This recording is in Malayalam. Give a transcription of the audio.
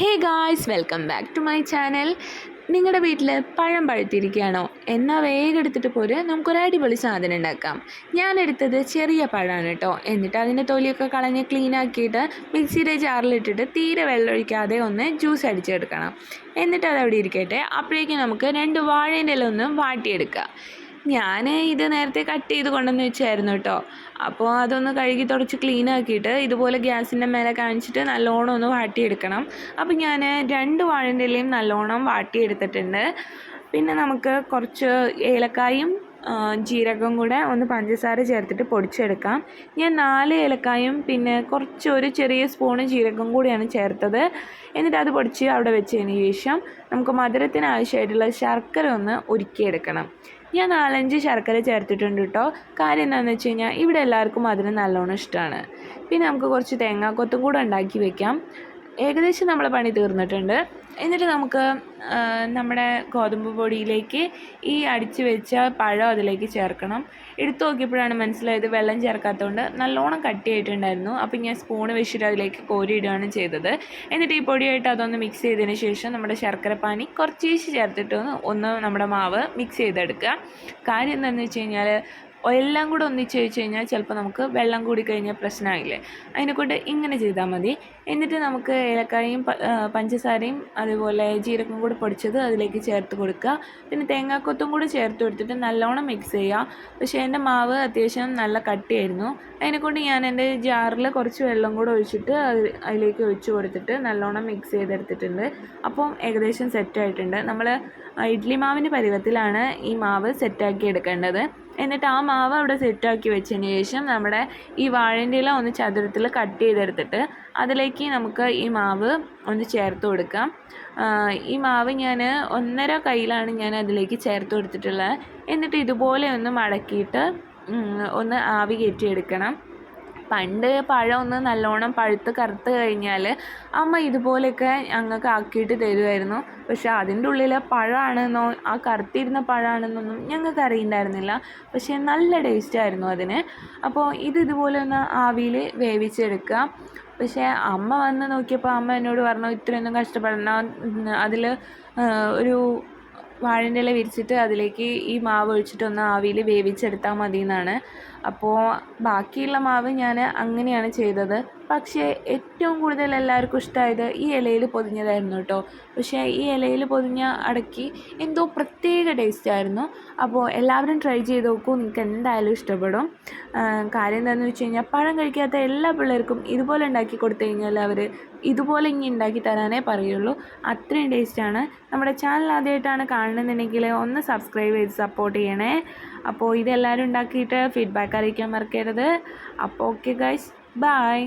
Hey guys, welcome back to my channel. നിങ്ങളുടെ വീട്ടിൽ പഴം പഴുത്തിരിക്കുകയാണോ? എന്നാൽ വേഗം എടുത്തിട്ട് പോര്, നമുക്കൊരു അടിപൊളി സാധനം ഉണ്ടാക്കാം. ഞാനെടുത്തത് ചെറിയ പഴമാണ് കേട്ടോ. എന്നിട്ട് അതിൻ്റെ തൊലിയൊക്കെ കളഞ്ഞ് ക്ലീൻ ആക്കിയിട്ട് മിക്സിയുടെ ജാറിലിട്ടിട്ട് തീരെ വെള്ളമൊഴിക്കാതെ ഒന്ന് ജ്യൂസ് അടിച്ചെടുക്കണം. എന്നിട്ട് അതവിടെ ഇരിക്കട്ടെ. അപ്പോഴേക്കും നമുക്ക് 2 വാഴേൻ്റെ ഇല ഒന്ന് വാട്ടിയെടുക്കാം. ഞാൻ ഇത് നേരത്തെ കട്ട് ചെയ്ത് കൊണ്ടുവന്ന് വെച്ചായിരുന്നു കേട്ടോ. അപ്പോൾ അതൊന്ന് കഴുകി തുടച്ച് ക്ലീൻ ആക്കിയിട്ട് ഇതുപോലെ ഗ്യാസിൻ്റെ മേലെ കാണിച്ചിട്ട് നല്ലോണം ഒന്ന് വാട്ടിയെടുക്കണം. അപ്പോൾ ഞാൻ 2 വാഴൻ്റെ ഇലയും നല്ലോണം വാട്ടിയെടുത്തിട്ടുണ്ട്. പിന്നെ നമുക്ക് കുറച്ച് ഏലക്കായും ജീരകം കൂടെ ഒന്ന് പഞ്ചസാര ചേർത്തിട്ട് പൊടിച്ചെടുക്കാം. ഞാൻ 4 ഏലക്കായും പിന്നെ ഒരു ചെറിയ സ്പൂണ് ജീരകം കൂടിയാണ് ചേർത്തത്. എന്നിട്ട് അത് പൊടിച്ച് അവിടെ വെച്ചതിന് ശേഷം നമുക്ക് മധുരത്തിന് ആവശ്യമായിട്ടുള്ള ശർക്കര ഒന്ന് ഉരുക്കിയെടുക്കണം. ഞാൻ 4-5 ശർക്കര ചേർത്തിട്ടുണ്ട് കേട്ടോ. കാര്യം എന്താണെന്ന് വെച്ച് കഴിഞ്ഞാൽ ഇവിടെ എല്ലാവർക്കും മധുരം നല്ലോണം ഇഷ്ടമാണ്. പിന്നെ നമുക്ക് കുറച്ച് തേങ്ങാക്കൊത്തും കൂടെ ഉണ്ടാക്കി വെക്കാം. ഏകദേശം നമ്മളെ പണി തീർന്നിട്ടുണ്ട്. എന്നിട്ട് നമുക്ക് നമ്മുടെ ഗോതമ്പ് പൊടിയിലേക്ക് ഈ അടിച്ച് വെച്ച പഴം അതിലേക്ക് ചേർക്കണം. എടുത്തു നോക്കിയപ്പോഴാണ് മനസ്സിലായത് വെള്ളം ചേർക്കാത്തതുകൊണ്ട് നല്ലോണം കട്ടിയായിട്ടുണ്ടായിരുന്നു. അപ്പോൾ ഞാൻ സ്പൂണ് വെച്ചിട്ട് അതിലേക്ക് കോരിയിടുകയാണ് ചെയ്തത്. എന്നിട്ട് ഈ പൊടിയായിട്ട് അതൊന്ന് മിക്സ് ചെയ്തതിന് ശേഷം നമ്മുടെ ശർക്കരപ്പാനി കുറച്ചേശ് ചേർത്തിട്ട് ഒന്ന് നമ്മുടെ മാവ് മിക്സ് ചെയ്തെടുക്കുക. കാര്യം എന്താണെന്ന് വെച്ച് കഴിഞ്ഞാൽ എല്ലാം കൂടെ ഒന്നിച്ച് വെച്ച് കഴിഞ്ഞാൽ ചിലപ്പോൾ നമുക്ക് വെള്ളം കൂടി കഴിഞ്ഞാൽ പ്രശ്നമായില്ലേ. അതിനെക്കൊണ്ട് ഇങ്ങനെ ചെയ്താൽ മതി. എന്നിട്ട് നമുക്ക് ഏലക്കായും പഞ്ചസാരയും അതുപോലെ ജീരകം കൂടി പൊടിച്ചത് അതിലേക്ക് ചേർത്ത് കൊടുക്കുക. പിന്നെ തേങ്ങാക്കൊത്തും കൂടി ചേർത്ത് കൊടുത്തിട്ട് നല്ലോണം മിക്സ് ചെയ്യുക. പക്ഷേ എൻ്റെ മാവ് അത്യാവശ്യം നല്ല കട്ടിയായിരുന്നു. അതിനെക്കൊണ്ട് ഞാൻ എൻ്റെ ജാറിൽ കുറച്ച് വെള്ളം കൂടെ ഒഴിച്ചിട്ട് അതിലേക്ക് ഒഴിച്ച് കൊടുത്തിട്ട് നല്ലോണം മിക്സ് ചെയ്തെടുത്തിട്ടുണ്ട്. അപ്പം ഏകദേശം സെറ്റായിട്ടുണ്ട്. നമ്മൾ ഇഡ്ഡലി മാവിൻ്റെ പരുവത്തിലാണ് ഈ മാവ് സെറ്റാക്കി എടുക്കേണ്ടത്. എന്നിട്ട് ആ മാവ് അവിടെ സെറ്റാക്കി വെച്ചതിന് ശേഷം നമ്മുടെ ഈ വാഴൻ്റെ ഇല ഒന്ന് ചതുരത്തിൽ കട്ട് ചെയ്തെടുത്തിട്ട് അതിലേക്ക് നമുക്ക് ഈ മാവ് ഒന്ന് ചേർത്ത് കൊടുക്കാം. ഈ മാവ് ഞാൻ 1.5 കയ്യിലാണ് ഞാൻ അതിലേക്ക് ചേർത്ത് കൊടുത്തിട്ടുള്ളത്. എന്നിട്ട് ഇതുപോലെ ഒന്ന് മടക്കിയിട്ട് ഒന്ന് ആവി കയറ്റിയെടുക്കണം. പണ്ട് പഴം ഒന്ന് നല്ലോണം പഴുത്ത് കറുത്ത് കഴിഞ്ഞാൽ അമ്മ ഇതുപോലെയൊക്കെ ഞങ്ങൾക്ക് ആക്കിയിട്ട് തരുമായിരുന്നു. പക്ഷേ അതിൻ്റെ ഉള്ളിൽ പഴമാണെന്നോ ആ കറുത്തിരുന്ന പഴമാണെന്നൊന്നും ഞങ്ങൾക്ക് അറിയണ്ടായിരുന്നില്ല. പക്ഷേ നല്ല ടേസ്റ്റായിരുന്നു അതിന്. അപ്പോൾ ഇതുപോലെ ഒന്ന് ആവിയിൽ വേവിച്ചെടുക്കുക. പക്ഷേ അമ്മ വന്ന് നോക്കിയപ്പോൾ അമ്മ എന്നോട് പറഞ്ഞു, ഇത്രയൊന്നും കഷ്ടപ്പെടണം, അതിൽ ഒരു വാഴൻ്റെ ഇല വിരിച്ചിട്ട് അതിലേക്ക് ഈ മാവ് ഒഴിച്ചിട്ടൊന്ന് ആവിയിൽ വേവിച്ചെടുത്താൽ മതി എന്നാണ്. അപ്പോൾ ബാക്കിയുള്ള മാവ് ഞാൻ അങ്ങനെയാണ് ചെയ്തത്. പക്ഷേ ഏറ്റവും കൂടുതൽ എല്ലാവർക്കും ഇഷ്ടമായത് ഈ ഇലയിൽ പൊതിഞ്ഞതായിരുന്നു കേട്ടോ. പക്ഷേ ഈ ഇലയിൽ പൊതിഞ്ഞ അടക്കി എന്തോ പ്രത്യേക ടേസ്റ്റായിരുന്നു. അപ്പോൾ എല്ലാവരും ട്രൈ ചെയ്ത് നോക്കൂ, നിങ്ങൾക്ക് എന്തായാലും ഇഷ്ടപ്പെടും. കാര്യം എന്താണെന്ന് വെച്ച് കഴിഞ്ഞാൽ പഴം കഴിക്കാത്ത എല്ലാ പിള്ളേർക്കും ഇതുപോലെ ഉണ്ടാക്കി കൊടുത്തു കഴിഞ്ഞാൽ അവർ ഇതുപോലെ ഇനി ഉണ്ടാക്കി തരാനേ പറയുള്ളൂ. അത്രയും ടേസ്റ്റാണ്. നമ്മുടെ ചാനൽ ആദ്യമായിട്ടാണ് കാണുന്നുണ്ടെങ്കിൽ ഒന്ന് സബ്സ്ക്രൈബ് ചെയ്ത് സപ്പോർട്ട് ചെയ്യണേ. അപ്പോൾ ഇതെല്ലാവരും ഉണ്ടാക്കിയിട്ട് ഫീഡ്ബാക്ക് അറിയിക്കാൻ മറക്കരുത്. അപ്പോൾ ഓക്കെ ഗൈസ്, ബൈ.